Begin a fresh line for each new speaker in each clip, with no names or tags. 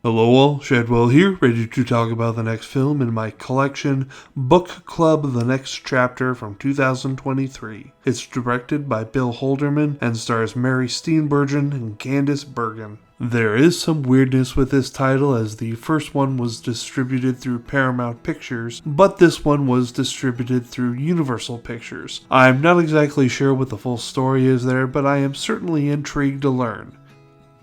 Hello all, Shadwell here, ready to talk about the next film in my collection, Book Club The Next Chapter from 2023. It's directed by Bill Holderman and stars Mary Steenburgen and Candice Bergen. There is some weirdness with this title as the first one was distributed through Paramount Pictures, but this one was distributed through Universal Pictures. I'm not exactly sure what the full story is there, but I am certainly intrigued to learn.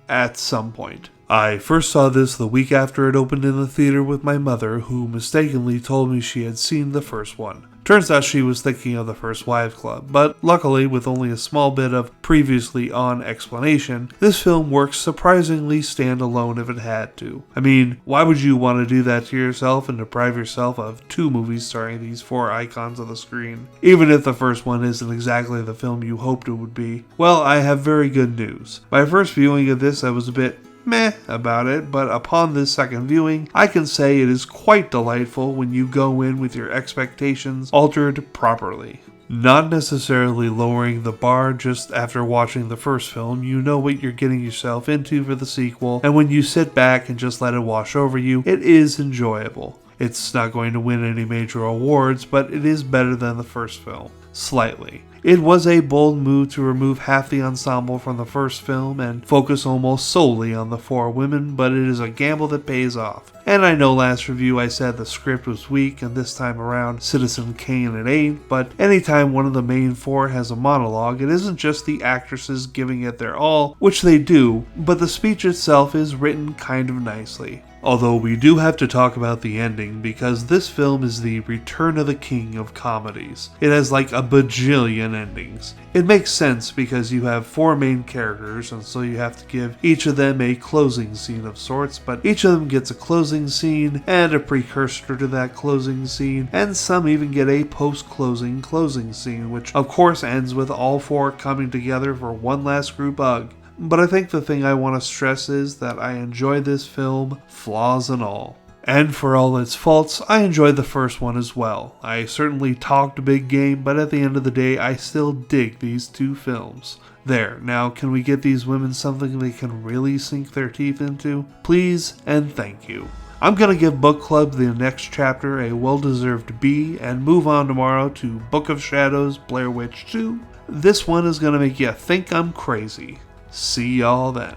At some point. I first saw this the week after it opened in the theater with my mother, who mistakenly told me she had seen the first one. Turns out she was thinking of the First Wives Club, but luckily, with only a small bit of previously on explanation, this film works surprisingly standalone if it had to. I mean, why would you want to do that to yourself and deprive yourself of two movies starring these four icons of the screen? Even if the first one isn't exactly the film you hoped it would be. Well, I have very good news. My first viewing of this, I was a bit meh about it, but upon this second viewing, I can say it is quite delightful when you go in with your expectations altered properly. Not necessarily lowering the bar just after watching the first film, you know what you're getting yourself into for the sequel, and when you sit back and just let it wash over you, it is enjoyable. It's not going to win any major awards, but it is better than the first film. Slightly. It was a bold move to remove half the ensemble from the first film and focus almost solely on the four women, but it is a gamble that pays off. And I know last review I said the script was weak, and this time around Citizen Kane it ain't, but anytime one of the main four has a monologue, it isn't just the actresses giving it their all, which they do, but the speech itself is written kind of nicely. Although we do have to talk about the ending, because this film is the return of the king of comedies. It has like a bajillion endings. It makes sense because you have four main characters, and so you have to give each of them a closing scene of sorts, but each of them gets a closing scene and a precursor to that closing scene, and some even get a post-closing closing scene, which of course ends with all four coming together for one last group hug. But I think the thing I want to stress is that I enjoy this film, flaws and all. And for all its faults, I enjoyed the first one as well. I certainly talked a big game, but at the end of the day, I still dig these two films. There, now can we get these women something they can really sink their teeth into? Please and thank you. I'm going to give Book Club The Next Chapter a well-deserved B and move on tomorrow to Book of Shadows, Blair Witch 2. This one is going to make you think I'm crazy. See y'all then.